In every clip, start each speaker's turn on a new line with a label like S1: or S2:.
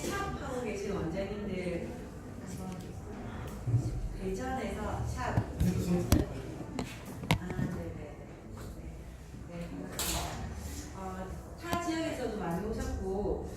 S1: 샵 하고 계신 원장님들 대전에서 샵. 네네네. 네, 반갑습니다. 타 지역에서도 많이 오셨고,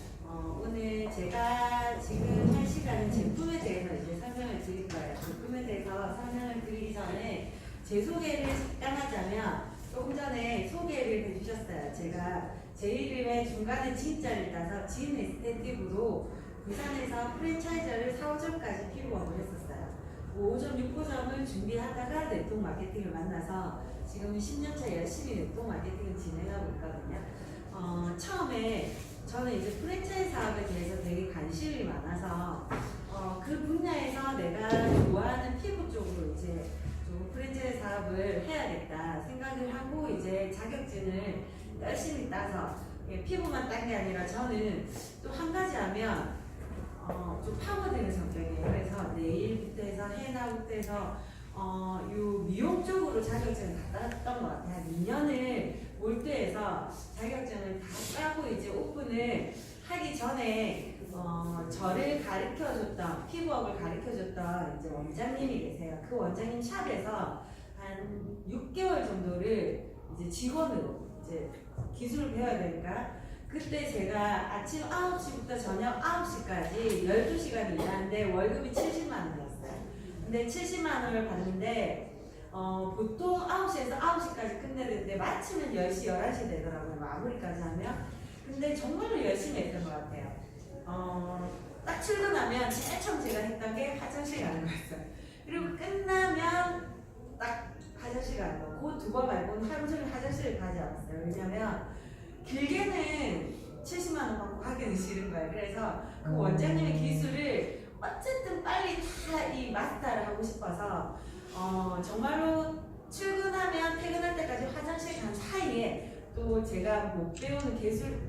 S1: 오늘 제가 지금 할 시간은 제품에 대해서 이제 설명을 드릴 거예요. 제품에 대해서 설명을 드리기 전에 제 소개를 잠깐 하자면, 조금 전에 소개를 해주셨어요. 제가 제 이름의 중간에 진자를 따서 진 에스테틱으로 부산에서 프랜차이저를 4, 5점까지 피부업을 했었어요. 5점, 6호점을 준비하다가 네트워크 마케팅을 만나서 지금 10년차 열심히 네트워크 마케팅을 진행하고 있거든요. 처음에 저는 이제 프랜차이즈 사업에 대해서 되게 관심이 많아서 그 분야에서 내가 좋아하는 피부 쪽으로 이제 좀 프랜차이즈 사업을 해야겠다 생각을 하고 이제 자격증을 열심히 따서 피부만 딴 게 아니라 저는 또 한 가지 하면 좀 파고드는 성격이에요. 그래서 네일부터 해서 헤나부터 해서 요 미용 쪽으로 자격증을 다 땄던 것 같아요. 한 2년을 몰두해서 자격증을 다 따고 이제 오픈을 하기 전에 저를 가르쳐줬던 피부업을 가르쳐줬던 이제 원장님이 계세요. 그 원장님 샵에서 한 6개월 정도를 이제 직원으로 이제 기술을 배워야 되니까 그때 제가 아침 9시부터 저녁 9시까지 12시간 일하는데 월급이 70만 원이었어요. 근데 70만 원을 받는데 보통 9시에서 9시까지 끝내는데 마치면 10시, 11시 되더라고요. 마무리까지 하면. 근데 정말로 열심히 했던 것 같아요. 딱 출근하면 제일 처음 제가 했던 게 화장실 가는 거였어요. 그리고 끝나면 딱 화장실 가는 거. 그 두 번 말고는 하루 종일 화장실을 가지 않았어요. 왜냐면 길게는 70만 원 받고 하기는 싫은 거예요. 그래서 그 원장님의 기술을 어쨌든 빨리 다 이 마스터를 하고 싶어서 정말로 출근하면 퇴근할 때까지 화장실 간 사이에 또 제가 못 배우는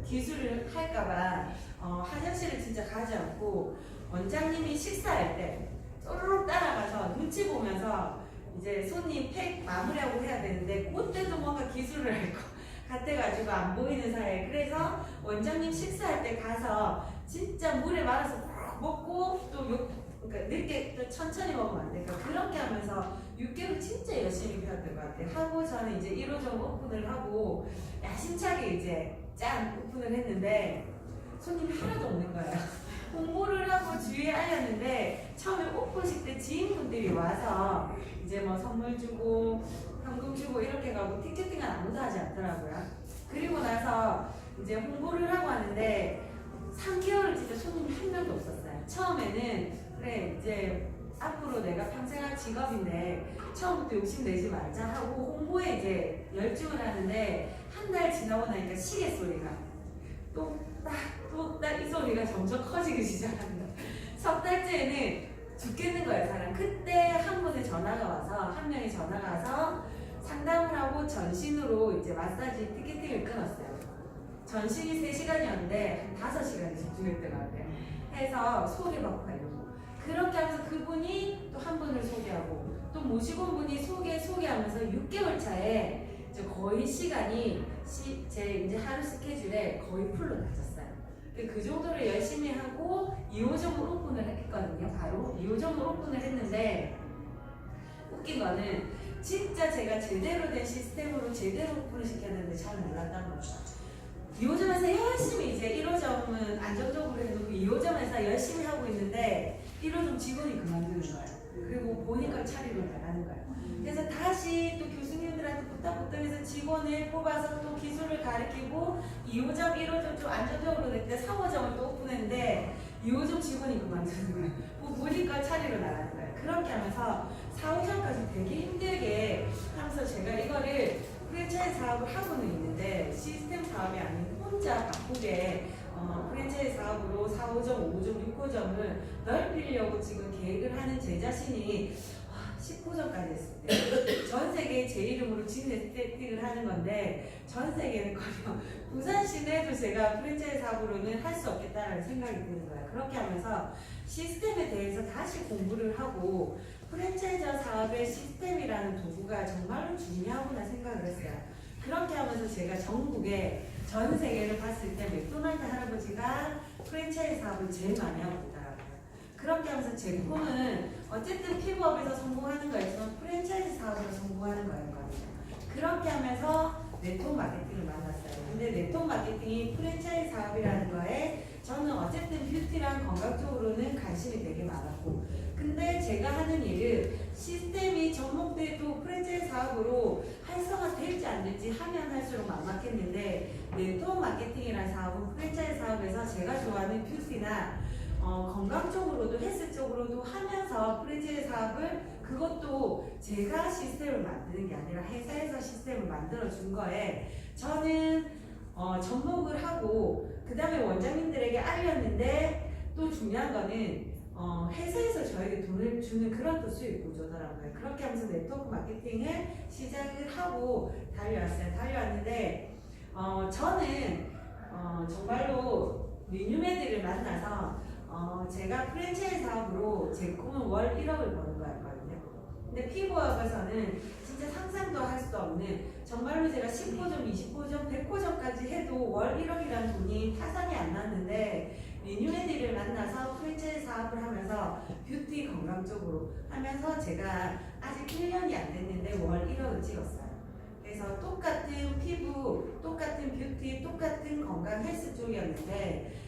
S1: 기술을 할까봐 화장실을 진짜 가지 않고 원장님이 식사할 때 쪼르륵 따라가서 눈치 보면서 이제 손님 팩 마무리하고 해야 되는데 그때도 뭔가 기술을 할 거 같아가지고 안 보이는 사이에 그래서 원장님 식사할 때 가서 진짜 물에 말아서 먹고 또 그러니까 늦게 또 천천히 먹으면 안 되니까 그렇게 하면서 6개월 진짜 열심히 배웠던 것 같아요. 하고 저는 이제 1호점 오픈을 하고 야심차게 이제 짠 오픈을 했는데 손님이 하나도 없는 거예요. 홍보를 하고 주위에 알렸는데 처음에 오픈식 때 지인분들이 와서 이제 뭐 선물 주고 현금 주고 이렇게 가고 티켓팅은 아무도 하지 않더라고요. 그리고 나서 이제 홍보를 하고 하는데 3개월을 진짜 손님이 한 명도 없었어요. 처음에는 그래 이제 앞으로 내가 평생 할 직업인데 처음부터 욕심내지 말자 하고 홍보에 이제 열중을 하는데 한 달 지나고 나니까 시계 소리가 똑딱 이 소리가 점점 커지기 시작합니다. 석 달째는 죽겠는 거예요, 사람. 그때 한 분의 전화가 와서, 한 명이 전화가 와서 상담을 하고 전신으로 이제 마사지 티켓팅을 끊었어요. 전신이 3시간이었는데 한 5시간이 집중했던 것 같아요. 해서 소개받고 가려고. 그렇게 하면서 그분이 또 한 분을 소개하고 또 모시고 온 분이 소개하면서 6개월 차에 이제 거의 시간이 제 이제 하루 스케줄에 거의 풀로 낮았어요. 그 정도로 열심히 하고 2호점을 오픈을 했거든요. 바로 2호점을 오픈을 했는데 웃긴 거는 진짜 제가 제대로 된 시스템으로 제대로 오픈을 시켰는데 잘 몰랐다는 거죠. 2호점에서 열심히 이제 1호점은 안정적으로 해놓고 2호점에서 열심히 하고 있는데 1호점 직원이 그만두는 거예요. 그리고 보니까 차리로 나가는 거예요. 그래서 다시 또 교수님들한테 부탁해서 직원을 뽑아서 또 기술을 가르치고 2호점, 1호점 좀 안정적으로 될 때 3호점을 또 오픈했는데 2호점 직원이 그만두는 거예요. 보니까 차리로 나가는 거예요. 그렇게 하면서 4호점까지 되게 힘들게 하면서 제가 이거를 프랜차이즈 사업을 하고는 있는데 시스템 사업이 아닌 혼자 바쁘게 프랜차이즈 사업으로 4, 5점, 5점, 6호점을 넓히려고 지금 계획을 하는 제 자신이 19점까지 했을 때 전 세계에 제 이름으로 진 에스테틱을 하는 건데 전 세계는커녕 부산 시내에도 제가 프랜차이즈 사업으로는 할 수 없겠다라는 생각이 드는 거예요. 그렇게 하면서 시스템에 대해서 다시 공부를 하고 프랜차이즈 사업의 시스템이라는 도구가 정말로 중요하구나 생각을 했어요. 그렇게 하면서 제가 전국에 전 세계를 봤을 때 맥도날드 할아버지가 프랜차이즈 사업을 제일 많이 하고 있더라고요. 그렇게 하면서 제품은 어쨌든 피부업에서 성공하는 거였지만 프랜차이즈 사업으로 성공하는 거였거든요. 그렇게 하면서 네트워크 마케팅을 만났어요. 근데 네트워크 마케팅이 프랜차이즈 사업이라는 거에 저는 어쨌든 뷰티랑 건강 쪽으로는 관심이 되게 많았고, 근데 제가 하는 일은 시스템이 접목돼도 프랜차이즈 사업으로 활성화 될지 안 될지 하면 할수록 막막했는데, 네트워크 마케팅이라는 사업은 프랜차이즈 사업에서 제가 좋아하는 뷰티나 건강 쪽으로도 헬스 쪽으로도 하면서 프랜차이즈 사업을, 그것도 제가 시스템을 만드는 게 아니라 회사에서 시스템을 만들어 준 거에 저는 접목을 하고 그 다음에 원장님들에게 알렸는데, 또 중요한 거는 회사에서 저에게 돈을 주는 그런 또 수익 구조더라고요. 그렇게 하면서 네트워크 마케팅을 시작을 하고 달려왔는데 저는 정말로 리뉴메드를 만나서 제가 프랜차이즈 사업으로 제 꿈은 월 1억을 버는 거였거든요. 근데 피부업에서는 진짜 상상도 할 수 없는, 정말로 제가 10호점, 20호점, 100호점까지 해도 월 1억이라는 돈이 타산이 안 났는데, 리뉴메디를 만나서 프랜차이즈 사업을 하면서 뷰티 건강 쪽으로 하면서 제가 아직 1년이 안 됐는데 월 1억을 찍었어요. 그래서 똑같은 피부, 똑같은 뷰티, 똑같은 건강 헬스 쪽이었는데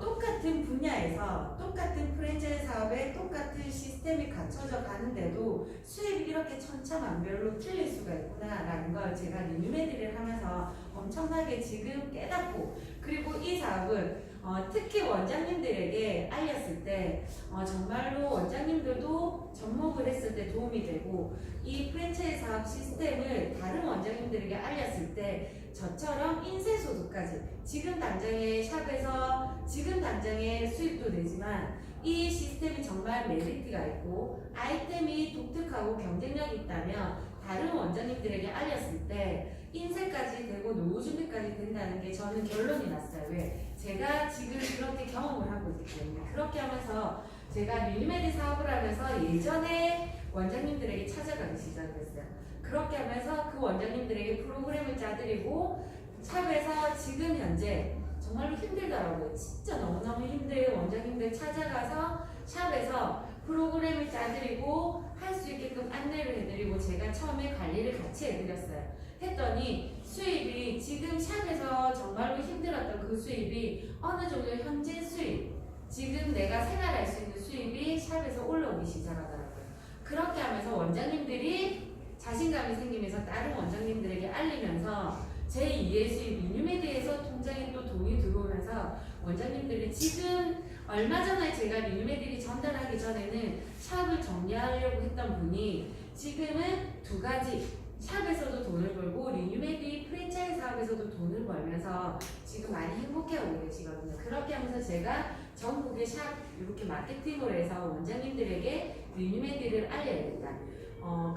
S1: 똑같은 분야에서 똑같은 프랜차이즈 사업에 똑같은 시스템이 갖춰져 가는데도 수입이 이렇게 천차만별로 틀릴 수가 있구나라는 걸 제가 리뉴메디를 하면서 엄청나게 지금 깨닫고, 그리고 이 사업은 특히 원장님들에게 알렸을 때 정말로 원장님들도 접목을 했을 때 도움이 되고, 이 프랜차이즈 사업 시스템을 다른 원장님들에게 알렸을 때 저처럼 인쇄소득까지 지금 당장에 샵에서 지금 당장에 수입도 되지만 이 시스템이 정말 메리트가 있고 아이템이 독특하고 경쟁력이 있다면 다른 원장님들에게 알렸을 때 인쇄까지 되고 노후 준비까지 된다는 게 저는 결론이 났어요. 왜? 제가 지금 그렇게 경험을 하고 있기 때문에. 그렇게 하면서 제가 리뉴메디 사업을 하면서 예전에 원장님들에게 찾아가기 시작했어요. 그렇게 하면서 그 원장님들에게 프로그램을 짜드리고 샵에서 지금 현재 정말로 힘들더라고요. 진짜 너무너무 힘든 원장님들 찾아가서 샵에서 프로그램을 짜드리고 할 수 있게끔 안내를 해드리고 제가 처음에 관리를 같이 해드렸어요. 했더니 수입이 지금 샵에서 정말로 힘들었던 그 수입이 어느 정도 현재 수입, 지금 내가 생활할 수 있는 수입이 샵에서 올라오기 시작하더라고요. 그렇게 하면서 원장님들이 자신감이 생기면서 다른 원장님들에게 알리면서 제2의 수입 리뉴메디에서 통장에 또 돈이 들어오면서 원장님들이 지금 얼마 전에 제가 리뉴메디를 전달하기 전에는 샵을 정리하려고 했던 분이 지금은 두 가지, 샵에서도 돈을 벌고 리뉴메디 프랜차이즈 사업에서도 돈을 벌면서 지금 많이 행복해하고 계시거든요. 그렇게 하면서 제가 전국의 샵 이렇게 마케팅으로 해서 원장님들에게 리뉴메디를 알려야 된다.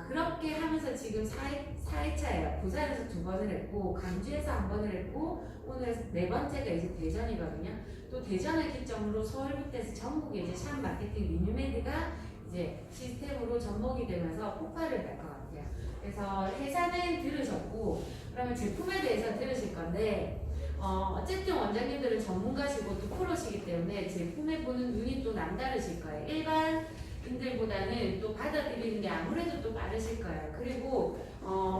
S1: 그렇게 하면서 지금 4회차예요. 부산에서 2번을 했고 광주에서 1번을 했고 오늘 4번째가 이제 대전이거든요. 또 대전을 기점으로 서울부터해서 전국에 이제 샵 마케팅 리뉴메디가 이제 시스템으로 접목이 되면서 폭발을 할 것 같아요. 그래서 회사는 들으셨고 그러면 제품에 대해서 들으실 건데 어쨌든 원장님들은 전문가시고 또 프로시기 때문에 제품에 보는 눈이 또 남다르실 거예요. 일반인들보다는 또 받아들이는 게 아무래도 또 빠르실 거예요. 그리고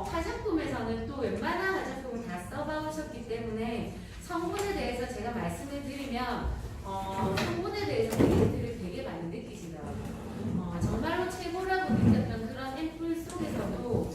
S1: 화장품에서는 또 웬만한 화장품을 다 써봐오셨기 때문에 성분에 대해서 제가 말씀을 드리면 성분에 대해서 메리트를 되게 많이 느끼시더라고요. 정말로 최고라고 느꼈던 그런 앰플 속에서도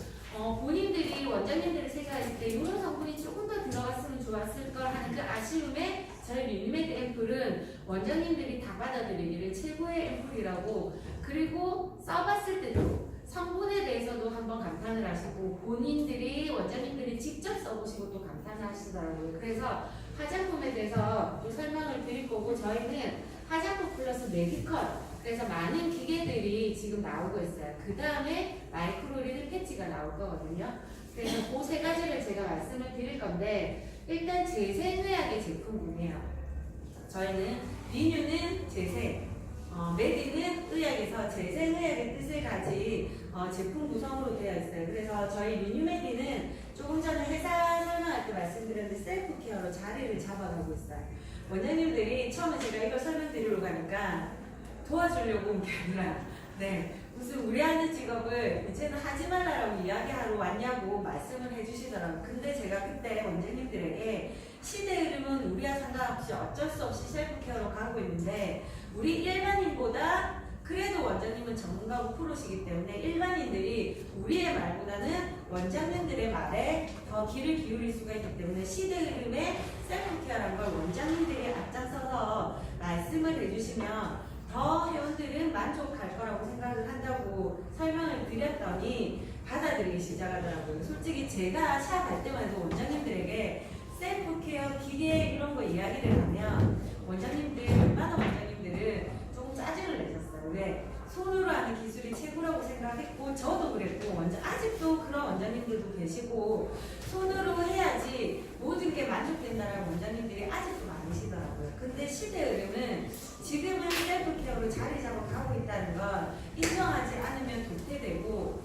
S1: 본인들이 원장님들을 생각했을 때 이런 성분이 조금 더 들어갔으면 좋았을 걸 하는 그 아쉬움에 저희 리뉴메드 앰플은 원장님들이 다 받아들이기를 최고의 앰플이라고, 그리고 써봤을 때도 성분에 대해서도 한번 감탄을 하시고 본인들이 원장님들이 직접 써보시고 또 감탄을 하시더라고요. 그래서 화장품에 대해서 또 설명을 드릴 거고, 저희는 화장품 플러스 메디컬, 그래서 많은 기계들이 지금 나오고 있어요. 그 다음에 마이크로리드 패치가 나올 거거든요. 그래서 그 3가지를 제가 말씀을 드릴 건데, 일단 재생의학의 제품군이에요. 저희는 리뉴는 재생, 메디는 의학에서 재생의학의 뜻을 가진 제품 구성으로 되어 있어요. 그래서 저희 리뉴메디는 조금 전에 회사 설명할 때 말씀드렸는데 셀프 케어로 자리를 잡아가고 있어요. 원장님들이 처음에 제가 이걸 설명드리려고 가니까 도와주려고 온 게 아니라 네, 무슨 우리 하는 직업을 이제는 하지 말라라고 이야기하러 왔냐고 말씀을 해주시더라고요. 근데 제가 그때 원장님들에게 시대 흐름은 우리와 상관없이 어쩔 수 없이 셀프 케어로 가고 있는데 우리 일반인보다 그래도 원장님은 전문가고 프로시기 때문에 일반인들이 우리의 말보다는 원장님들의 말에 더 귀를 기울일 수가 있기 때문에 시대 흐름에 셀프 케어라는 걸 원장님들이 앞장서서 말씀을 해주시면 더 회원들은 만족할 거라고 생각을 한다고 설명을 드렸더니 받아들이기 시작하더라고요. 솔직히 제가 샵 갈 때만 해도 원장님들에게 셀프 케어 기계 이런 거 이야기를 하면 원장님들, 웬만한 원장님들은 조금 짜증을 내셨어요. 왜? 손으로 하는 기술이 최고라고 생각했고 저도 그랬고 아직도 그런 원장님들도 계시고 손으로 해야지 모든 게 만족된다라는 원장님들이 아직도 많으시더라고요. 근데 시대 흐름은 지금은 셀프 케어로 자리 잡아가고 있다는 걸 인정하지 않으면 도태되고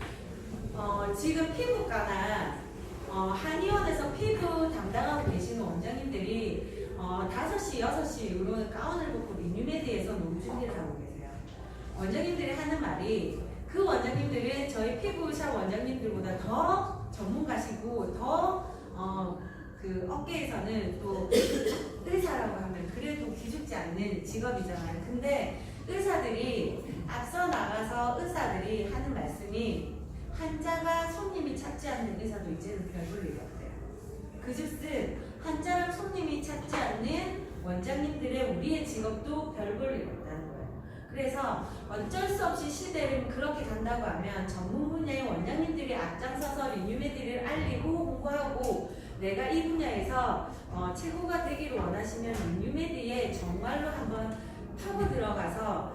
S1: 지금 피부과나 한의원에서 피부 담당하고 계시는 원장님들이 5시, 6시 이후로는 가운을 벗고 리뉴메디에서 노후 준비를 하고 계세요. 원장님들이 하는 말이 그 원장님들은 저희 피부샵 원장님들보다 더 전문가시고 더 그 업계에서는 또 의사라고 하면 그래도 기죽지 않는 직업이잖아요. 근데 의사들이 앞서 나가서 의사들이 하는 말씀이 환자가 손님이 찾지 않는 의사도 이제는 별 볼 일이 없대요. 그즉슨 환자랑 손님이 찾지 않는 원장님들의 우리의 직업도 별 볼 일 없다는 거예요. 그래서 어쩔 수 없이 시대를 그렇게 간다고 하면 전문 분야의 원장님들이 앞장서서 리뉴메디를 알리고 홍보하고 내가 이 분야에서 최고가 되기를 원하시면 리뉴메디에 정말로 한번 파고 들어가서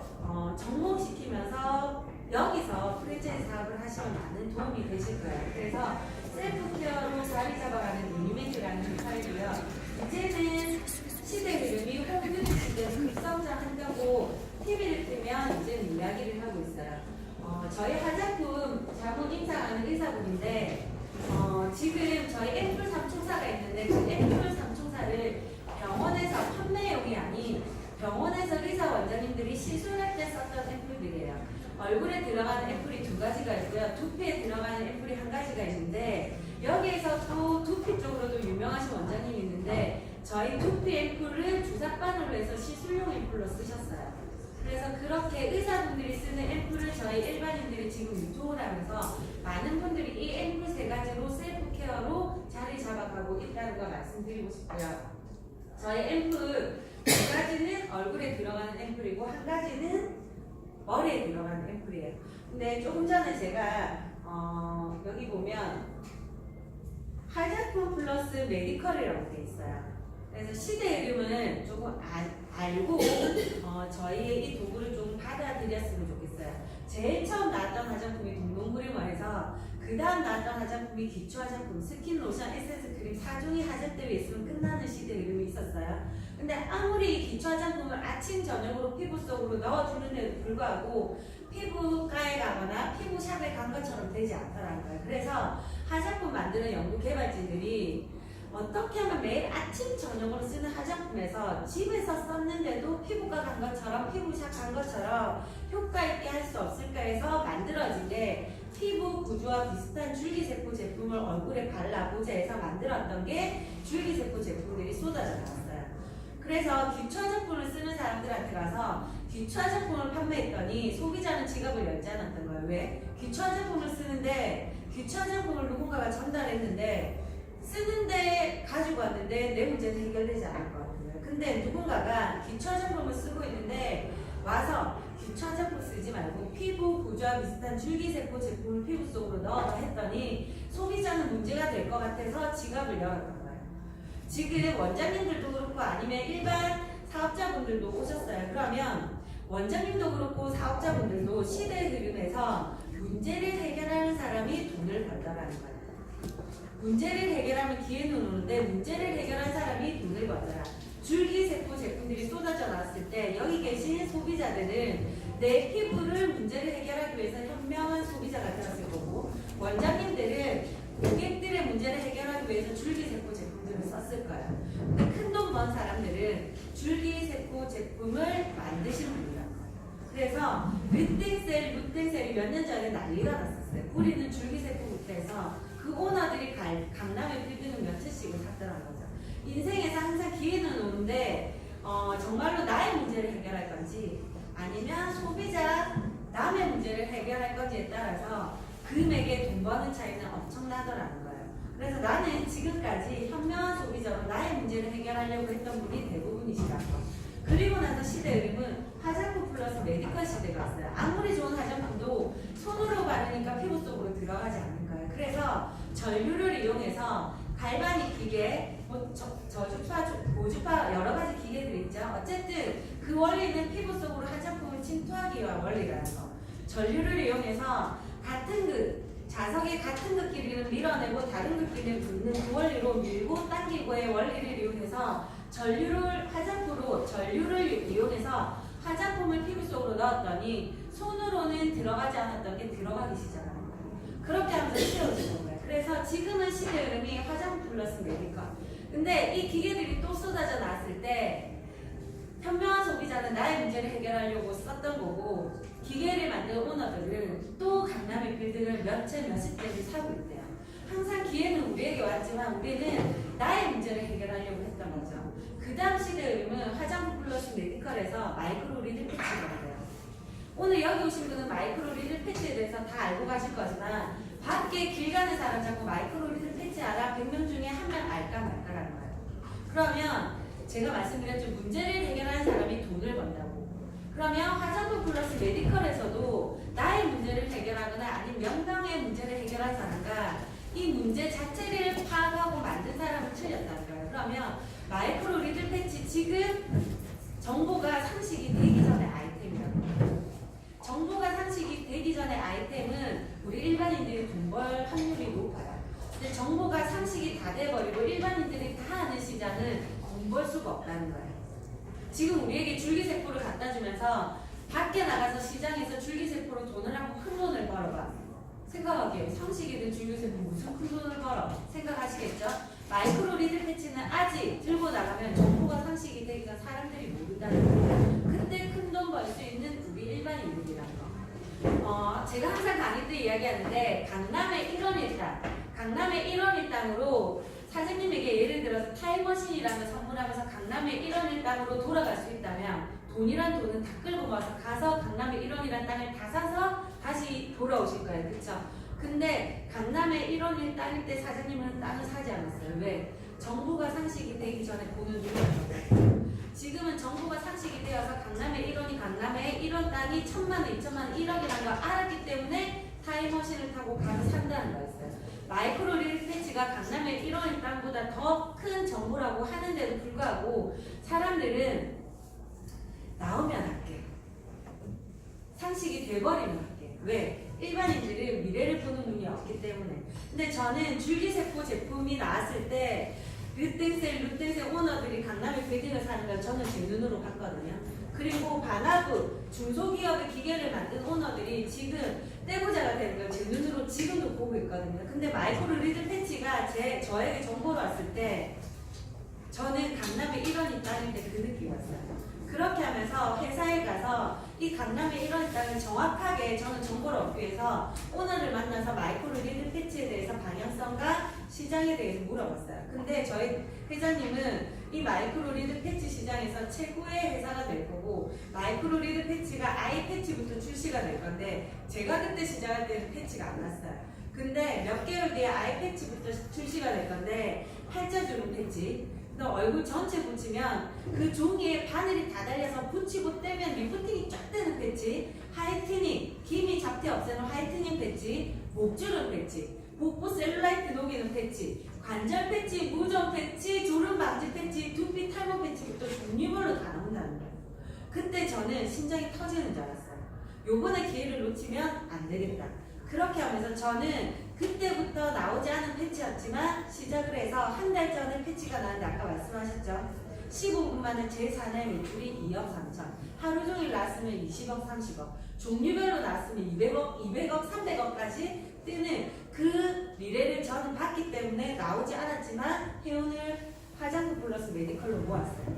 S1: 접목시키면서 여기서 프랜차이즈 사업을 하시면 많은 도움이 되실 거예요. 그래서 셀프 케어로 자리 잡아가는 리뉴메디라는 회사이고요. 이제는 시대 흐름이 홍준희 시대는 급성장한다고 TV를 뜨면 이제는 이야기를 하고 있어요. 저희 화장품 자문 임상하는 의사분인데 지금 저희 앰플 삼총사가 있는데 그 앰플 삼총사를 병원에서 판매용이 아닌 병원에서 의사 원장님들이 시술할 때 썼던 앰플들이에요. 얼굴에 들어가는 앰플이 2가지가 있고요. 두피에 들어가는 앰플이 1가지가 있는데 여기에서 또 두피 쪽으로도 유명하신 원장님이 있는데 저희 두피 앰플을 주사바늘로 해서 시술용 앰플로 쓰셨어요. 그래서 그렇게 의사분들이 쓰는 앰플을 저희 일반인들이 지금 유통을 하면서 많은 분들이 이 앰플 3가지로 셀프 케어로 자리 잡아가고 있다는 걸 말씀드리고 싶고요. 저희 앰플 2가지는 얼굴에 들어가는 앰플이고 1가지는 머리에 들어가는 앰플이에요. 근데 조금 전에 제가 여기 보면 화장품 플러스 메디컬이라고 돼 있어요. 그래서 시대 흐름을 조금 알고 저희의 이 도구를 좀 받아들였으면 좋겠어요. 제일 처음 나왔던 화장품이 동동구리머에서 그 다음 나왔던 화장품이 기초 화장품, 스킨, 로션, 에센스, 크림 4종이 화장대에 있으면 끝나는 시대 흐름이 있었어요. 근데 아무리 기초 화장품을 아침 저녁으로 피부 속으로 넣어주는데도 불구하고 피부과에 가거나 피부샵에 간 것처럼 되지 않더라는 거예요. 그래서 화장품 만드는 연구 개발진들이 어떻게 하면 매일 아침 저녁으로 쓰는 화장품에서 집에서 썼는데도 피부과 간 것처럼 피부샵 간 것처럼 효과 있게 할 수 없을까 해서 만들어진 게 피부 구조와 비슷한 줄기세포 제품을 얼굴에 발라보자 해서 만들었던 게 줄기세포 제품들이 쏟아져 나왔어요. 그래서 기초 화장품을 쓰는 사람들한테 가서 기초 화장품을 판매했더니 소비자는 지갑을 열지 않았던 거예요. 왜? 기초 화장품을 쓰는데 기초 화장품을 누군가가 전달했는데 쓰는데 가지고 왔는데 내 문제는 해결되지 않을 것 같아요. 근데 누군가가 기초 화장품을 쓰고 있는데 와서 기초 화장품 쓰지 말고 피부 구조와 비슷한 줄기세포 제품을 피부 속으로 넣어서 했더니 소비자는 문제가 될 것 같아서 지갑을 열었던 거예요. 지금 원장님들도 그렇고 아니면 일반 사업자분들도 오셨어요. 그러면 원장님도 그렇고 사업자분들도 시대 흐름에서 문제를 해결하는 사람이 돈을 벌더라는 거예요. 문제를 해결하면 기회는 오는데 문제를 해결한 사람이 돈을 벌더라. 줄기세포 제품들이 쏟아져 나왔을 때 여기 계신 소비자들은 내 피부를 문제를 해결하기 위해서 현명한 소비자가 되었을 거고 원장님들은 고객들의 문제를 해결하기 위해서 줄기세포 제품들을 썼을 거예요. 근데 큰돈 번 사람들은 줄기세포 제품을 만드신 분이란 거예요. 그래서 루텐셀이 몇 년 전에 난리가 났었어요. 뿌리는 줄기세포부터 해서 그 오너들이 강남의 빌딩을 며칠씩을 샀더라는 거죠. 인생에서 항상 기회는 오는데 정말로 나의 문제를 해결할 건지 아니면 소비자 남의 문제를 해결할 건지에 따라서 금액의 돈 버는 차이는 엄청나더라는 거예요. 그래서 나는 지금까지 현명한 소비자로 나의 문제를 해결하려고 했던 분이 대부분이시라고. 그리고 나서 시대 흐름은 화장품 플러스 메디컬 시대가 왔어요. 아무리 좋은 화장품도 손으로 바르니까 피부 속으로 들어가지 않는 거예요. 그래서 전류를 이용해서 갈바닉 기계, 저주파, 고주파 여러 가지 기계들 있죠. 어쨌든 그 원리는 피부 속으로 화장품을 침투하기 위한 원리라는 거. 전류를 이용해서 자석의 같은 극끼리는 밀어내고 다른 극끼리는 붓는 그 원리로 밀고 당기고의 원리를 이용해서 전류를 이용해서 화장품을 피부 속으로 넣었더니 손으로는 들어가지 않았던 게 들어가기 시작하는 거예요. 그렇게 하면서 채워지는 거예요. 그래서 지금은 시대 흐름이 화장품 플러스 메디컬. 근데 이 기계들이 또 쏟아져 나왔을 때 현명한 소비자는 나의 문제를 해결하려고 썼던 거고 기계를 만든 오너들은 또 강남의 빌딩을 몇십 대를 사고 있대요. 항상 기회는 우리에게 왔지만 우리는 나의 문제를 해결하려고 했던 거죠. 그 다음 시대 흐름은 화장품 플러스 메디컬에서 마이크로 리들 패치가 돼요. 오늘 여기 오신 분은 마이크로 리들 패치에 대해서 다 알고 가실 거지만 밖에 길 가는 사람 자꾸 마이크로 리들 패치 알아? 100명 중에 한 명 알까 말까라는 거예요. 그러면 제가 말씀드렸죠. 문제를 해결하는 사람이 돈을 번다고. 그러면 화장품 플러스 메디컬에서도 나의 문제를 해결하거나 아니면 명당의 문제를 해결한 사람과 이 문제 자체를 파악하고 만든 사람은 틀렸다는 거예요. 그러면 마이크로 리들 패치 지금 정보가 상식이 되기 전에 아이템이라고 해요. 정보가 상식이 되기 전에 아이템은 우리 일반인들이 돈 벌 확률이 높아요. 근데 정보가 상식이 다 돼버리고 일반인들이 다 아는 시장은 돈 벌 수가 없다는 거예요. 지금 우리에게 줄기세포를 갖다 주면서 밖에 나가서 시장에서 줄기세포로 돈을 하고 큰 돈을 벌어봐. 생각하기에 상식이든 줄기세포 무슨 큰 돈을 벌어? 생각하시겠죠? 마이크로 리들 패치는 아직 들고 나가면 정보가 상식이 되기 전 사람들이 모른다는 거예요. 그때 큰 돈 벌 수 있는 우리 일반인들이란 거. 제가 항상 강의 때 이야기하는데 강남의 1원 1땅으로 사장님에게 예를 들어서 타임머신이라는 선물하면서 강남의 1원 1땅으로 돌아갈 수 있다면 돈이란 돈은 다 끌고 가서 강남의 1원이라는 땅을 다 사서 다시 돌아오실 거예요. 그쵸? 근데 강남의 1원 1땅일 때 사장님은 땅을 사지 않았어요. 왜? 정부가 상식이 되기 전에 돈을 누렸거든요. 지금은 정부가 상식이 되어서 강남의 1원이 강남의 1원 땅이 1,000만원, 2,000만원, 1억이라는 걸 알았기 때문에 타임머신을 타고 가서 산다는 거였어요. 마이크로 리들 패치가 강남의 1원 땅보다 더 큰 정보라고 하는데도 불구하고 사람들은 나오면 할게. 상식이 돼버리면 할게. 왜? 일반인들은 미래를 보는 눈이 없기 때문에. 근데 저는 줄기세포 제품이 나왔을 때 루텐셀 오너들이 강남의 빌딩을 사는 걸 저는 제 눈으로 봤거든요. 그리고 바나브 중소기업의 기계를 만든 오너들이 지금 떼고자가 되는 걸 제 눈으로 지금도 보고 있거든요. 근데 마이크로 리들 패치가 저에게 정보로 왔을 때 저는 강남의 1원이 땅일 때 그 느낌이 왔어요. 그렇게 하면서 회사에 가서 이 강남의 1원 땅을 정확하게 저는 정보를 얻기 위해서 오너를 만나서 마이크로 리들 패치에 대해서 방향성과 시장에 대해서 물어봤어요. 근데 저희 회장님은 이 마이크로 리들 패치 시장에서 최고의 회사가 될 거고 마이크로 리들 패치가 아이 패치부터 출시가 될 건데 제가 그때 시작할 때는 패치가 안 났어요. 근데 몇 개월 뒤에 아이 패치부터 출시가 될 건데 팔자주름 패치 너 얼굴 전체 붙이면 그 종이에 바늘이 다 달려서 붙이고 떼면 리프팅이 쫙 되는 패치, 하이트닝, 기미 잡티 없애는 하이트닝 패치, 목주름 패치, 복부 셀룰라이트 녹이는 패치, 관절 패치, 무좀 패치, 주름 방지 패치, 두피 탈모 패치부터 종류별로 다 나온다는 거예요. 그때 저는 심장이 터지는 줄 알았어요. 요번에 기회를 놓치면 안 되겠다. 그렇게 하면서 저는 그때부터 나오지 않은 패치였지만 시작을 해서 한 달 전에 패치가 나는데 아까 말씀하셨죠. 15분만에 제 사내 매출이 2억 3천. 하루 종일 나왔으면 20억 30억. 종류별로 나왔으면 200억 300억까지 뜨는 그 미래를 저는 봤기 때문에 나오지 않았지만 회원을 화장품 플러스 메디컬로 모았어요.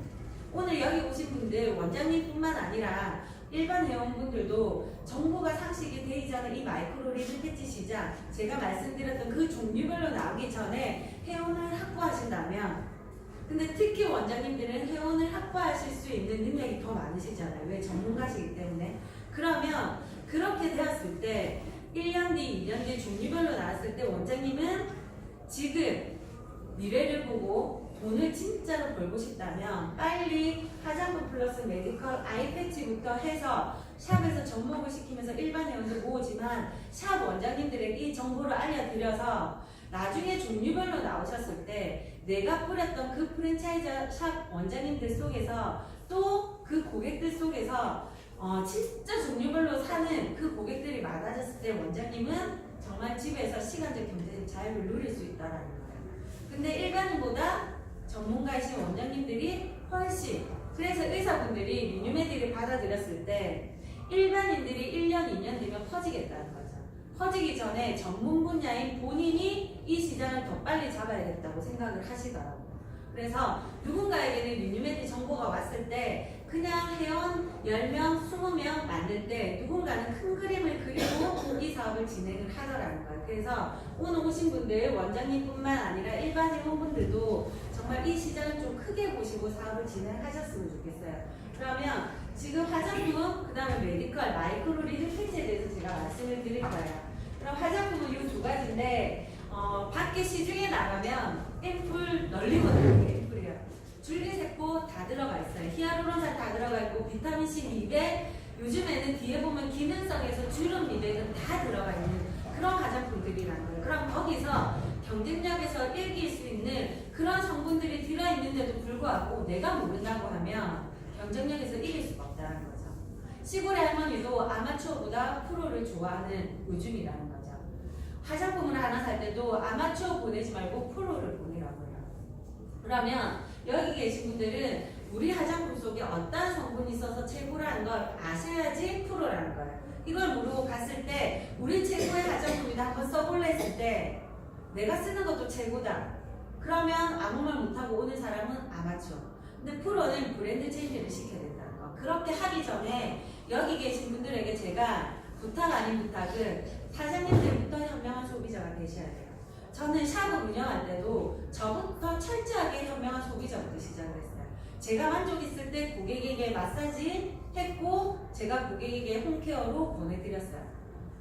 S1: 오늘 여기 오신 분들 원장님뿐만 아니라 일반 회원분들도 정보가 상식이 되기 전에 이 마이크로 리듬 패치 시장 제가 말씀드렸던 그 종류별로 나오기 전에 회원을 확보하신다면, 근데 특히 원장님들은 회원을 확보하실 수 있는 능력이 더 많으시잖아요. 왜? 전문가시기 때문에. 그러면 그렇게 되었을 때 1년 뒤, 2년 뒤 종류별로 나왔을 때 원장님은 지금 미래를 보고 돈을 진짜로 벌고 싶다면 빨리 화장품 플러스 메디컬 아이패치부터 해서 샵에서 접목을 시키면서 일반 회원들 모으지만 샵 원장님들에게 이 정보를 알려드려서 나중에 종류별로 나오셨을 때 내가 뿌렸던 그 프랜차이즈 샵 원장님들 속에서 또 그 고객들 속에서 진짜 종류별로 사는 그 고객들이 많아졌을 때 원장님은 정말 집에서 시간적 경제적 자유를 누릴 수 있다는 거예요. 근데 일반인보다 전문가이신 원장님들이 훨씬, 그래서 의사분들이 리뉴메디를 받아들였을 때 일반인들이 1년, 2년 뒤면 퍼지겠다는 거죠. 퍼지기 전에 전문 분야인 본인이 이 시장을 더 빨리 잡아야겠다고 생각을 하시더라고요. 그래서 누군가에게는 리뉴메디 정보가 왔을 때 그냥 회원 10명, 20명 만들 때 누군가는 큰 그림을 그리고 이 사업을 진행을 하더라는 거예요. 그래서 오늘 오신 분들 원장님뿐만 아니라 일반 회원분들도 정말 이 시장을 좀 크게 보시고 사업을 진행하셨으면 좋겠어요. 그러면 지금 화장품, 그 다음에 메디컬, 마이크로 리듬 패치에 대해서 제가 말씀을 드릴 거예요. 그럼 화장품은 이 두 가지인데 밖에 시중에 나가면 앰플 널리거든요. 앰플이요. 줄기세포 다 들어가 있어요. 히아루론산 다 들어가 있고 비타민C 미백, 요즘에는 뒤에 보면 기능성에서 주름 미백은 다 들어가 있는 그런 화장품들이라는 거예요. 그럼 거기서 경쟁력에서 이길 수 있는 그런 성분들이 들어있는데도 불구하고 내가 모른다고 하면 경쟁력에서 이길 수가 없다는 거죠. 시골의 할머니도 아마추어보다 프로를 좋아하는 요즘이라는 거죠. 화장품을 하나 살 때도 아마추어 보내지 말고 프로를 보내라고요. 그러면 여기 계신 분들은 우리 화장품 속에 어떤 성분이 있어서 최고라는 걸 아셔야지 프로라는 거예요. 이걸 모르고 갔을 때 우리 최고의 화장품이다 한번 써볼래 했을 때 내가 쓰는 것도 최고다. 그러면 아무 말 못하고 오는 사람은 아마추어. 근데 프로는 브랜드 체인지를 시켜야 된다는 거. 그렇게 하기 전에 여기 계신 분들에게 제가 부탁 아닌 부탁은 사장님들부터 현명한 소비자가 되셔야 돼요. 저는 샵을 운영할 때도 저부터 철저하게 현명한 소비자부터 시작을 했어요. 제가 만족 있을 때 고객에게 마사지 했고 제가 고객에게 홈케어로 보내드렸어요.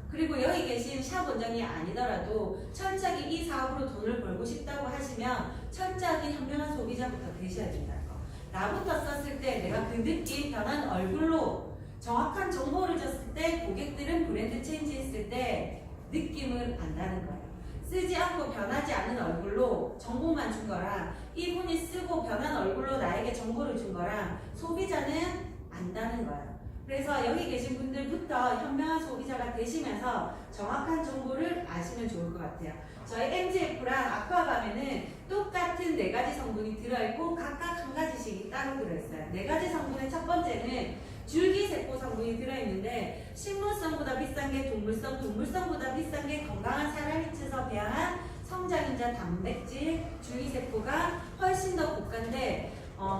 S1: 그리고 여기 계신 샵 원장이 아니더라도 철저하게 이 사업으로 돈을 벌고 싶다고 하시면 철저하게 현명한 소비자부터 되셔야 된다는 거. 나부터 썼을 때 내가 그 느낌 변한 얼굴로 정확한 정보를 줬을 때 고객들은 브랜드 체인지 했을 때 느낌을 안다는 거예요. 쓰지 않고 변하지 않은 얼굴로 정보만 준 거랑 이분이 쓰고 변한 얼굴로 나에게 정보를 준 거랑 소비자는 안다는 거예요. 그래서 여기 계신 분들부터 현명한 소비자가 되시면서 정확한 정보를 아시면 좋을 것 같아요. 저희 MGF랑 아쿠아밤에는 똑같은 4가지 성분이 들어있고 각각 한 가지씩 따로 들어있어요. 4가지 성분의 첫 번째는 줄기세포 성분이 들어있는데 식물성보다 비싼 게 동물성, 동물성보다 비싼 게 건강한 사람이 쳐서 배양한 성장인자 단백질, 줄기세포가 훨씬 더 고가인데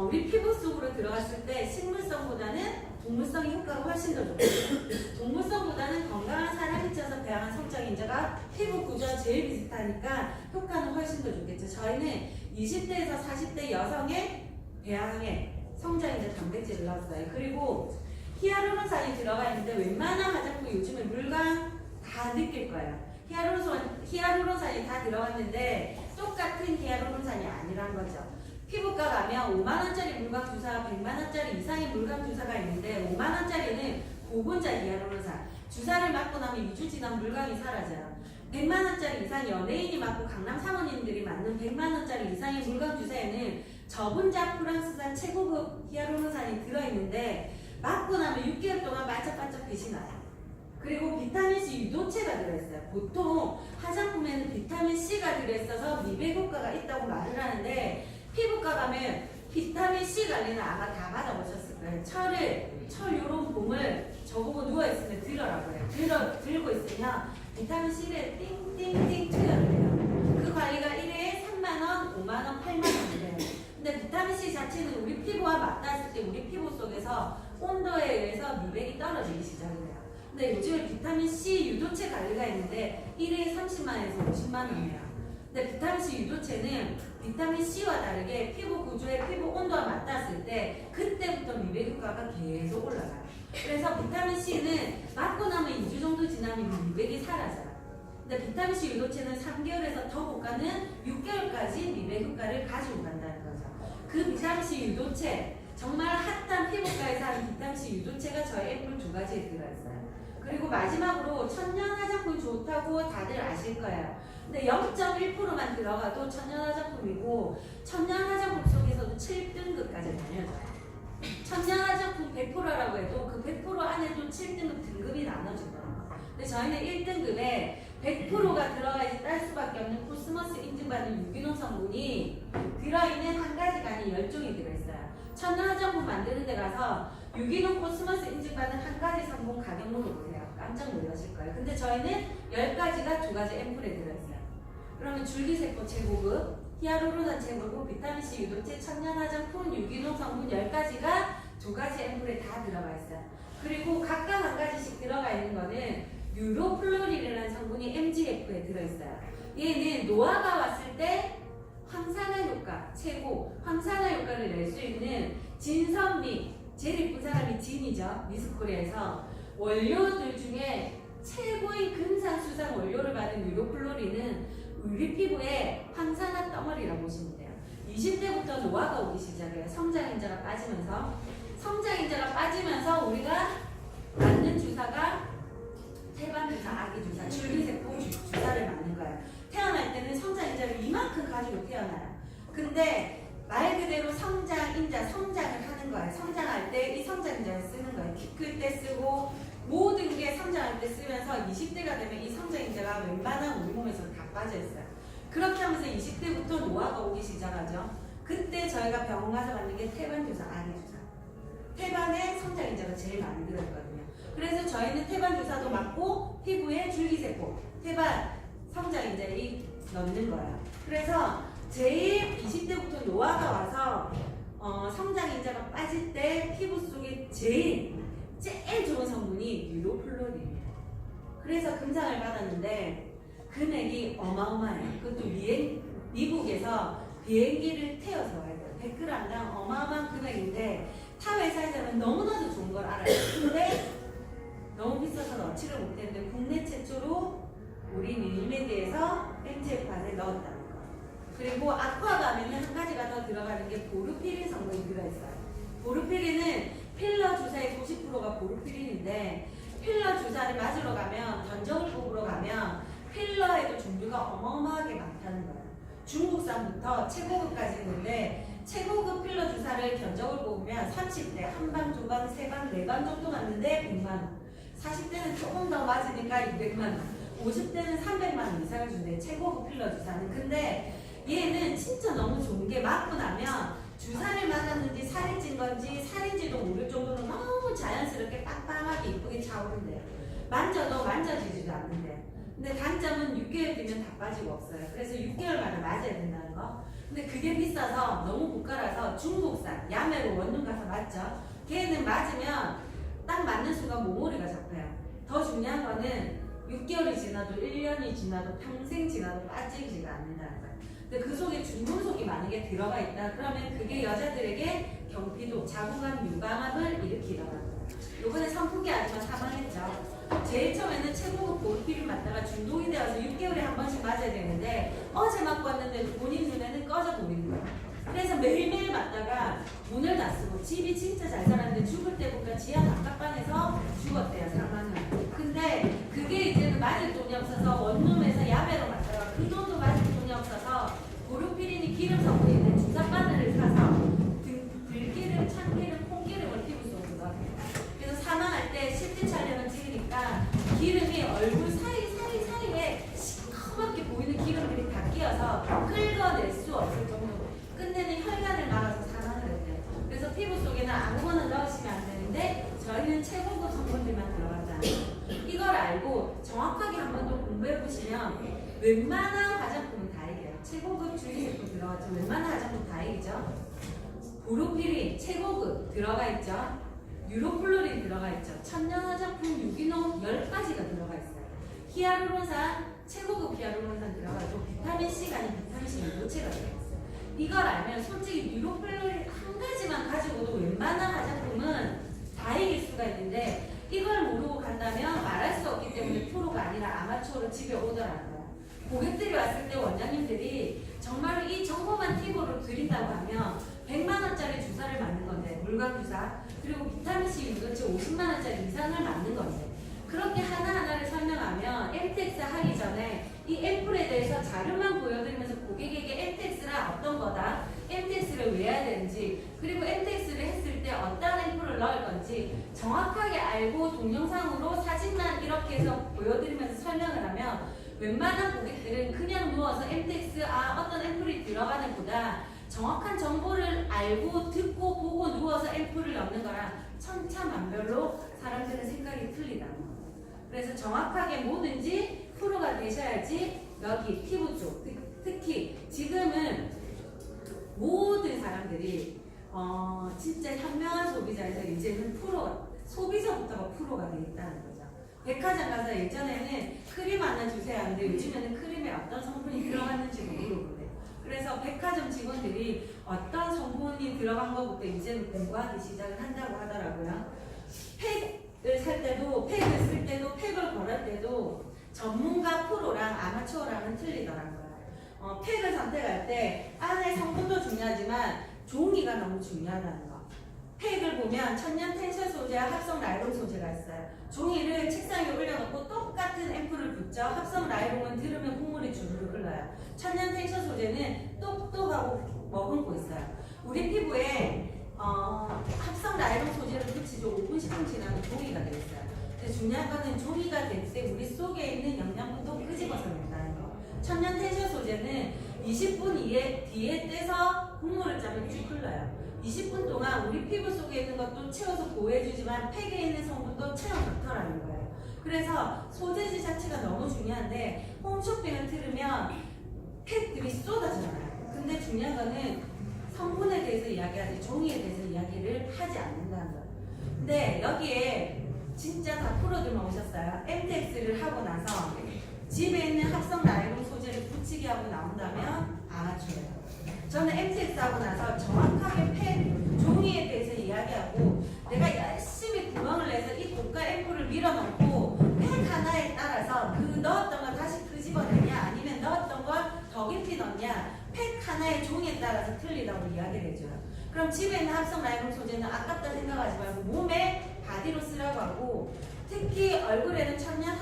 S1: 우리 피부 속으로 들어갔을 때 식물성보다는 동물성의 효과가 훨씬 더 좋고요. 동물성보다는 건강한 사람이 쳐서 배양한 성장인자가 피부 구조와 제일 비슷하니까 효과는 훨씬 더 좋겠죠. 저희는 20대에서 40대 여성의 배양에 성장인자 단백질을 넣었어요. 그리고 히아루론산이 들어가 있는데 웬만한 화장품 요즘에 물광 다 느낄 거예요. 히아루론산이 다 들어갔는데 똑같은 히아루론산이 아니란 거죠. 피부과 가면 5만원짜리 물광 주사, 100만원짜리 이상의 물광 주사가 있는데 5만원짜리는 고분자 히아루론산. 주사를 맞고 나면 2주 지나면 물광이 사라져요. 100만원짜리 이상 연예인이 맞고 강남 사모님들이 맞는 100만원짜리 이상의 물광 주사에는 저분자 프랑스산 최고급 히아루론산이 들어있는데 맞고 나면 6개월 동안 반짝반짝 빛이 나요. 그리고 비타민C 유도체가 들어있어요. 보통 화장품에는 비타민C가 들어있어서 미백 효과가 있다고 말을 하는데 피부과 가면 비타민 C 관리는 아마 다 받아보셨을 거예요. 철 요런 봄을 저보고 누워있으면 들으라고 해요. 들고 있으면 비타민 C를 띵띵띵 투여를 해요. 그 관리가 1회에 3만원, 5만원, 8만원이 돼요. 근데 비타민 C 자체는 우리 피부와 맞닿았을 때 우리 피부 속에서 온도에 의해서 미백이 떨어지기 시작해요. 근데 요즘에 비타민 C 유도체 관리가 있는데 1회에 30만원에서 50만원이에요. 근데 비타민 C 유도체는 비타민 C와 다르게 피부 구조에 피부 온도와 맞닿았을 때 그때부터 미백 효과가 계속 올라가요. 그래서 비타민 C는 맞고 나면 2주 정도 지나면 미백이 사라져요. 근데 비타민 C 유도체는 3개월에서 더 못 가는 6개월까지 미백 효과를 가지고 간다는 거죠. 그 비타민 C 유도체, 정말 핫한 피부과에서 하는 비타민 C 유도체가 저희 앰플 2가지에 들어있어요. 그리고 마지막으로 천연 화장품 좋다고 다들 아실 거예요. 근데 0.1%만 들어가도 천연 화장품이고 천연 화장품 속에서도 7등급까지 나뉘어져요. 천연 화장품 100%라고 해도 그 100% 안에도 7등급 등급이 나눠지더라고요. 근데 저희는 1등급에 100%가 들어가 있을 딸 수밖에 없는 코스모스 인증받는 유기농 성분이 들어있는 한 가지가 아닌 10종이 들어있어요. 천연 화장품 만드는 데 가서 유기농 코스모스 인증받은 한 가지 성분 가격 물어보세요. 깜짝 놀라실 거예요. 근데 저희는 10가지가 2가지 앰플에 들어있어요. 그러면 줄기세포 최고급, 히아루론산 최고급, 비타민C 유도체, 천연 화장품, 유기농 성분 10가지가 2가지 앰플에 다 들어가 있어요. 그리고 각각 한 가지씩 들어가 있는 거는 유로플로릴이라는 성분이 MGF에 들어있어요. 얘는 노화가 왔을 때 황산화 효과 최고, 황산화 효과를 낼 수 있는 진선미, 제일 예쁜 사람이 진이죠. 미스코리아에서 원료들 중에 최고의 금산수산 원료를 받은 유로플로린은 우리 피부에 황산화 덩어리라고 보시면 돼요. 20대부터 노화가 오기 시작해요. 성장인자가 빠지면서 우리가 맞는 주사가 태반 주사, 아기 주사, 줄기세포 주사를 맞는 거예요. 태어날 때는 성장인자를 이만큼 가지고 태어나요. 근데 말 그대로 성장인자, 성장을 하는 거예요. 성장할 때 이 성장인자를 쓰는 거예요. 키 클 때 쓰고 모든 게 성장할 때 쓰면서 20대가 되면 이 성장인자가 웬만한 우리 몸에서 다 빠져있어요. 그렇게 하면서 20대부터 노화가 오기 시작하죠. 그때 저희가 병원 가서 받는 게 태반 주사, 아기 주사. 태반에 성장인자가 제일 많이 들어있거든요. 그래서 저희는 태반 주사도 맞고 피부에 줄기세포, 태반 성장인자를 넣는 거예요. 그래서 제일 20대부터 노화가 와서 성장인자가 빠질 때 피부 속에 제일 좋은 성분이 유로플로린이에요. 그래서 금상을 받았는데 금액이 어마어마해요. 그것도 미국에서 비행기를 태워서 와야 돼요. 100g당 어마어마한 금액인데 타 회사에서는 너무나도 좋은 걸 알아요. 근데 너무 비싸서 넣지를 못했는데 국내 최초로 우리 밀메드에서 MGF 안에 넣었다는 거. 그리고 아쿠아감에는 한 가지가 더 들어가는 게 보르피린 성분이 들어있어요. 보르피린은 필러 주사의 90%가 보르피린인데 필러 주사를 맞으러 가면 견적을 뽑으러 가면 필러에도 종류가 어마어마하게 많다는 거예요. 중국산부터 최고급까지 있는데 최고급 필러 주사를 견적을 뽑으면 30대 한방, 두방, 세방, 네방 정도 맞는데 100만원, 40대는 조금 더 맞으니까 200만원, 50대는 300만원 이상을 준대. 최고급 필러 주사는. 근데 얘는 진짜 너무 좋은 게 맞고 나면 주사를 맞았는지 살이 찐 건지 살인지도 모를 정도로 너무 자연스럽게 빵빵하게 이쁘게 차오른대요. 만져도 만져지지도 않는데. 근데 단점은 6개월 뒤면 다 빠지고 없어요. 그래서 6개월마다 맞아야 된다는 거. 근데 그게 비싸서 너무 고가라서 중국산 야매로 원룸 가서 맞죠. 걔는 맞으면 딱 맞는 순간 모모리가 잡혀요. 더 중요한 거는 6개월이 지나도 1년이 지나도 평생 지나도 빠지지가 않는다는 거예요. 근데 그 속에 중금속이 많은 게 들어가 있다. 그러면 그게 여자들에게 경피도, 자궁암, 유방암을 일으키더라고요. 요번에 선풍기 아줌마 사망했죠. 제일 처음에는 최고급 보르피린 맞다가 중독이 되어서 6개월에 한 번씩 맞아야 되는데 어제 맞고 왔는데 본인 눈에는 꺼져 보이는 거예요. 그래서 매일매일 맞다가 문을 닫고 집이 진짜 잘 살았는데 죽을 때 보니까 지하 단칸방에서 죽었대요. 사망을. 근데 그게 이제는 맞을 돈이 없어서 원룸에서 야매로 맞다가 그 돈도 맞을 돈이 없어서 보르피린이 기름 성분인데 주사바늘을 사서 들기름, 참기름, 콩기름을 피부 속으로 넣어요. 그래서 사망할 때 실제 촬영을 찍으니까 기름이 얼굴 사이에 시커멓게 보이는 기름들이 다 끼어서 긁어낼 수 없을 정도로 끝내는 혈관을 막아서 사망을 웬만한 화장품은 다 이겨요. 최고급 주위 제품 들어가죠. 웬만한 화장품 다 이기죠. 보로피린 최고급 들어가 있죠. 유로플로린 들어가 있죠. 천연 화장품 유기농 10가지가 들어가 있어요. 히알루론산 최고급 히알루론산 들어가 있고 비타민C가 아닌 비타민C 무채가 들어가 있어요. 이걸 알면 솔직히 유로플로린 한 가지만 가지고도 웬만한 화장품은 다 이길 수가 있는데 이걸 모르고 간다면 말할 수 없기 때문에 프로가 아니라 아마추어로 집에 오더라는 거예요. 고객들이 왔을 때 원장님들이 정말 이 정보만 팁으로 드린다고 하면 100만 원짜리 주사를 맞는 건데 물광 주사 그리고 비타민C 유전체 50만 원짜리 이상을 맞는 건데 그렇게 하나하나를 설명하면 MTX 하기 전에 이 앰플에 대해서 자료만 보여드리면서 고객에게 MTX란 어떤 거다, MTX를 왜 해야 되는지, 그리고 MTX를 했을 때 어떤 앰플을 넣을 건지 정확하게 알고 동영상으로 사진만 이렇게 해서 보여드리면서 설명을 하면 웬만한 고객들은 그냥 누워서 MTX 어떤 앰플이 들어가는 보다 정확한 정보를 알고 듣고 보고 누워서 앰플을 넣는 거랑 천차만별로 사람들은 생각이 틀리다는 거예요. 그래서 정확하게 뭐든지 프로가 되셔야지 여기 피부 쪽 특히 지금은 모든 사람들이 진짜 현명한 소비자에서 이제는 소비자부터가 프로가 되어 있다는 거죠. 백화점 가서 예전에는 크림 하나 주세요 하는데 요즘에는 크림에 어떤 성분이 들어갔는지 모르고 그래요. 그래서 백화점 직원들이 어떤 성분이 들어간 것부터 이제는 공부하기 시작을 한다고 하더라고요. 팩을 살 때도, 팩을 쓸 때도, 팩을 걸을 때도 전문가 프로랑 아마추어랑은 틀리더라고요. 팩을 선택할 때 안에 성분도 중요하지만 종이가 너무 중요하다는 거. 팩을 보면 천연 텐션 소재와 합성 나일론 소재가 있어요. 종이를 책상 위에 올려놓고 똑같은 앰플을 붙죠. 합성 나일론은 들으면 국물이 주르륵 흘러요. 천연 텐션 소재는 똑똑하고 머금고 있어요. 우리 피부에 합성 나일론 소재를 붙이죠. 5분, 10분 지나면 종이가 되어 있어요. 근데 중요한 거는 종이가 될 때 우리 속에 있는 영양분도 끄집어서낸다는 거. 천연 텐션 소재는 20분 뒤에 떼서 국물을 짜면 쭉 흘러요. 20분 동안 우리 피부 속에 있는 것도 채워서 보호해주지만 팩에 있는 성분도 채워 넣더라는 거예요. 그래서 소재지 자체가 너무 중요한데 홈쇼핑을 틀으면 팩들이 쏟아지잖아요. 근데 중요한 거는 성분에 대해서 이야기하지 종이에 대해서 이야기를 하지 않는다는 거예요. 근데 여기에 진짜 다 프로들만 오셨어요. MTX를 하고 나서 집에 있는 합성 나일론 소재를 붙이게 하고 나온다면 아마추어예요. 저는 MTX 하고 나서 정확하게 펜, 종이에 대해서 이야기하고 내가 열심히 구멍을 내서 이 고가 앰플을 밀어넣고 펜 하나에 따라서 그 넣었던 거 다시 끄집어내냐 아니면 넣었던 거 더 깊이 넣냐 펜 하나의 종이에 따라서 틀리다고 이야기를 해줘요. 그럼 집에 있는 합성 나일론 소재는 아깝다 생각하지 말고 몸에 바디로 쓰라고 하고 특히 얼굴에는 천연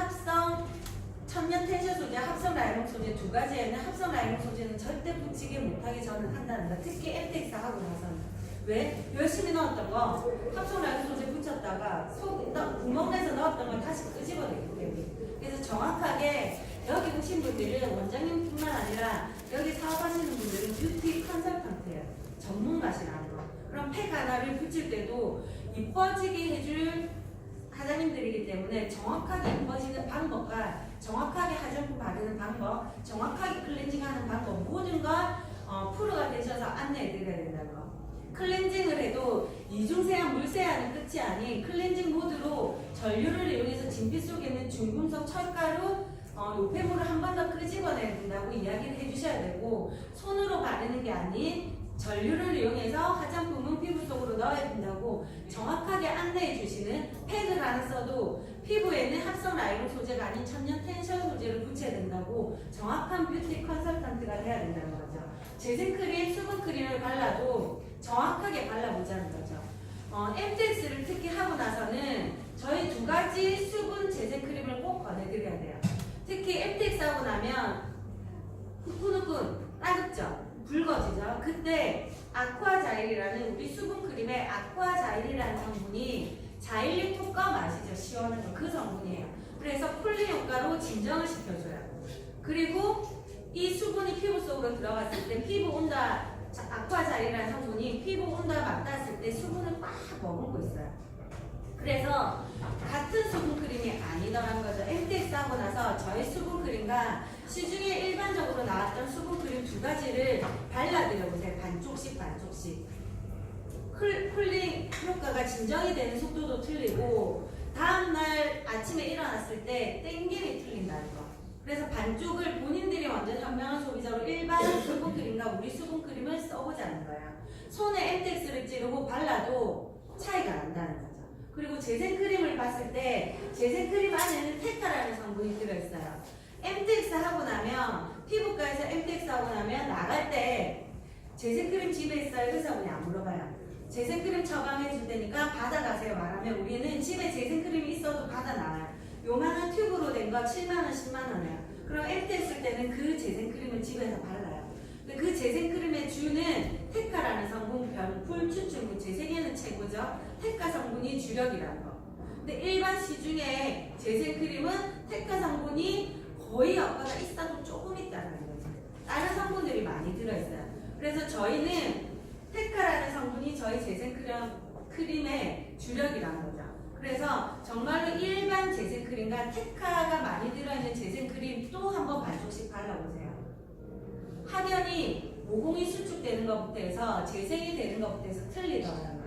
S1: 텐션 소재, 합성 라이론 소재 두 가지에는 합성 라이론 소재는 절대 붙이게 못하게 저는 한다는 거. 특히 MTX 하고 나서는. 왜? 열심히 넣었던 거 합성 라이론 소재 붙였다가 구멍 내서 넣었던 걸 다시 끄집어내기 때문에. 그래서 정확하게 여기 오신 분들은 원장님뿐만 아니라 여기 사업하시는 분들은 뷰티 컨설턴트예요. 전문가시라는 거. 그럼 팩 하나를 붙일 때도 이뻐지게 해줄 사장님들이기 때문에 정확하게 이뻐지는 방법과 정확하게 화장품 바르는 방법, 정확하게 클렌징하는 방법 모든 걸 프로가 되셔서 안내해드려야 된다는 거. 클렌징을 해도 이중세안, 물세안은 끝이 아닌 클렌징 모드로 전류를 이용해서 진피 속에 있는 중금속 철가루 노폐물을 한 번 더 끄집어내야 된다고 이야기를 해주셔야 되고 손으로 바르는 게 아닌 전류를 이용해서 화장품은 피부 속으로 넣어야 된다고 정확하게 안내해 주시는 팩을 하나 써도 피부에는 합성 라이론 소재가 아닌 천연 텐션 소재를 붙여야 된다고 정확한 뷰티 컨설턴트가 해야 된다는 거죠. 재생크림, 수분크림을 발라도 정확하게 발라보자는 거죠. MTX를 특히 하고 나서는 저희 두 가지 수분 재생크림을 꼭 권해드려야 돼요. 특히 MTX 하고 나면 후끈후끈 따갑죠? 붉어지죠? 그때 아쿠아자일이라는 우리 수분크림에 아쿠아자일이라는 성분이 자일리 톡감 아시죠? 시원한 거 그 성분이에요. 그래서 쿨링 효과로 진정을 시켜줘요. 그리고 이 수분이 피부 속으로 들어갔을 때 피부 온도 아쿠아자일이라는 성분이 피부 온도에 맞닿았을 때 수분을 막 머금고 있어요. 그래서 같은 수분크림이 아니더란 거죠. MTX 하고 나서 저희 수분크림과 시중에 일반적으로 나왔던 수분크림 2가지를 발라드려보세요. 반쪽씩 반쪽씩. 쿨링 효과가 진정이 되는 속도도 틀리고 다음날 아침에 일어났을 때 땡김이 틀린다는 거. 그래서 반쪽을 본인들이 완전 현명한 소비자로 일반 수분크림과 우리 수분크림을 써보자는 거야. 손에 엠텍스를 찌르고 발라도 차이가 난다는 거죠. 그리고 재생크림을 봤을 때 재생크림 안에는 테카라는 성분이 들어있어요. 엠텍스 하고 나면 피부과에서 엠텍스 하고 나면 나갈 때 재생크림 집에 있어요? 의사분이 안 물어봐요. 재생크림 처방해 줄 테니까 받아가세요 말하면 우리는 집에 재생크림이 있어도 받아 나와요. 요만한 튜브로 된 거 7만원, 10만원이에요. 그럼 엠텍스 때는 그 재생크림을 집에서 발라요. 근데 그 재생크림의 주는 테카라는 성분, 병풀, 추출물, 재생에는 최고죠. 테카 성분이 주력이라는 거. 근데 일반 시중에 재생크림은 테카 성분이 거의 없거나 있어도 조금 있다는 거죠. 다른 성분들이 많이 들어있어요. 그래서 저희는 테카라는 성분이 저희 재생크림의 주력이라는 거죠. 그래서 정말로 일반 재생크림과 테카가 많이 들어있는 재생크림 또 한번 반쪽씩 발라보세요. 확연히 모공이 수축되는 것부터 해서 재생이 되는 것부터 해서 틀리더라고요.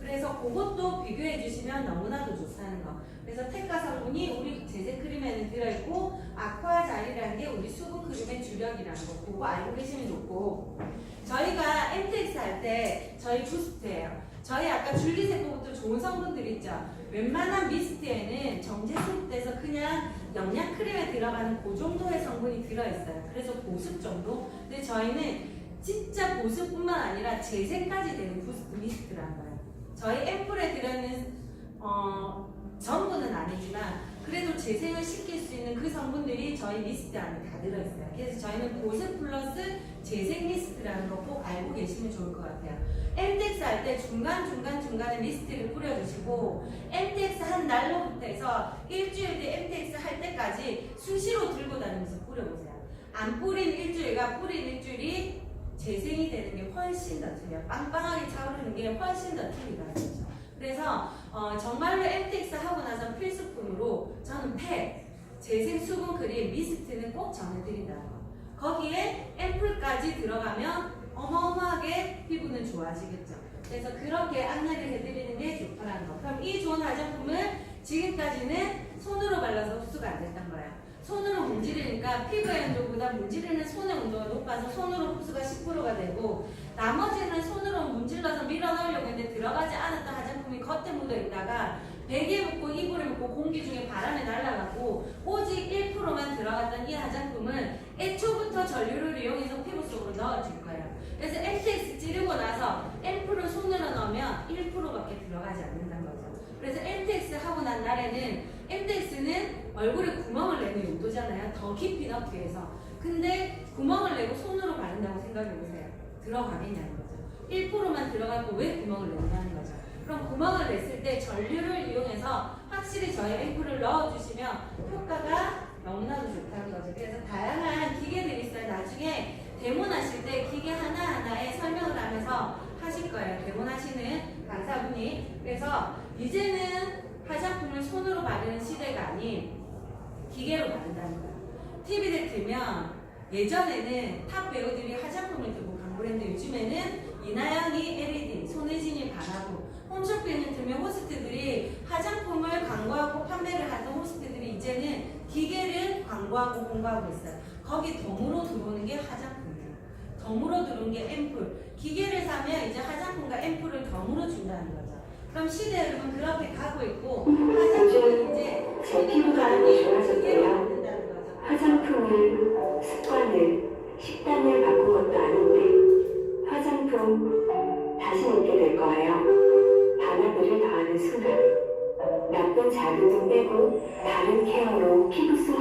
S1: 그래서 그것도 비교해 주시면 너무나도 좋다는 거. 그래서 테카 성분이 우리 재생크림에는 들어있고 아쿠아자리라는 게 우리 수분크림의 주력이라는 거. 그거 알고 계시면 좋고, 저희가 엠텍스 할 때 저희 부스트예요. 저희 아까 줄기세포부터 좋은 성분들 있죠. 웬만한 미스트에는 정제수급돼서 그냥 영양크림에 들어가는 그 정도의 성분이 들어있어요. 그래서 보습 정도. 근데 저희는 진짜 보습뿐만 아니라 재생까지 되는 부스트 미스트라는 거예요. 저희 앰플에 들어있는 전부는 아니지만 그래도 재생을 시킬 수 있는 그 성분들이 저희 미스트 안에 다 들어있어요. 그래서 저희는 보습 플러스 재생 미스트라는 거 꼭 알고 계시면 좋을 것 같아요. 엠텍스 할 때 중간중간에 미스트를 뿌려주시고 엠텍스 한 날로부터 해서 일주일 뒤 엠텍스 할 때까지 수시로 들고 다니면서 뿌려보세요. 안 뿌린 일주일과 뿌린 일주일이 재생이 되는 게 훨씬 더 틀려요. 빵빵하게 차오르는 게 훨씬 더 틀리다는 거죠. 그래서 정말로 엠텍스 하고 나서 필수품으로 저는 팩, 재생 수분 크림, 미스트는 꼭 전해드린다는 거. 거기에 앰플까지 들어가면 어마어마하게 피부는 좋아지겠죠. 그래서 그렇게 안내를 해드리는 게 좋다는 거. 그럼 이 좋은 화장품을 지금까지는 손으로 발라서 흡수가 안 됐단 거예요. 손으로 문지르니까 피부의 온도보다 문지르는 손의 온도가 높아서 손으로 흡수가 10%가 되고, 나머지는 손으로 문질러서 밀어 넣으려고 했는데 들어가지 않았던 화장품이 겉에 묻어 있다가 베개에 묻고 이불에 묻고 공기 중에 바람에 날아가고 오직 1%만 들어갔던 이 화장품은 애초부터 전류를 이용해서 피부 속으로 넣어줄 거예요. 그래서 엠텍스 찌르고 나서 앰플을 손으로 넣으면 1%밖에 들어가지 않는다는 거죠. 그래서 엠텍스 하고 난 날에는 엠텍스는 얼굴에 구멍을 내는 용도잖아요. 더 깊이 넣기 위해서. 근데 구멍을 내고 손으로 바른다고 생각해보세요. 들어가겠냐는 거죠. 1%만 들어가고 왜 구멍을 내냐는 거죠. 그럼 구멍을 냈을 때 전류를 이용해서 확실히 저희 앰플을 넣어주시면 효과가 너무나도 좋다는 거죠. 그래서 다양한 기계들이 있어요. 나중에 데모하실 때 기계 하나하나에 설명을 하면서 하실 거예요. 데모하시는 강사분이. 그래서 이제는 화장품을 손으로 바르는 시대가 아닌 기계로 바른다는 거예요. TV를 틀면 예전에는 탑 배우들이 화장품을 들고 간 브랜드, 요즘에는 이나영이 LED, 손혜진이 반하고, 홈쇼핑을 틀면 호스트들이 화장품을 광고하고 판매를 하던 호스트들이 이제는 기계를 광고하고 홍보하고 있어요. 거기 덤으로 들어오는 게 화장품이에요. 덤으로 들어오는 게 앰플. 기계를 사면 이제 화장품과 앰플을 덤으로 준다는 거죠. 그럼 시대 여러분 그렇게 가고 있고, 화장품은 이제
S2: 제 피부가 좋아졌어요. 화장품을, 습관을, 식단을 바꾼 것도 아닌데 화장품 다시 입게 될 거예요. 단아들을 더하는 순간 나쁜 자극은 빼고 다른 케어로 피부 속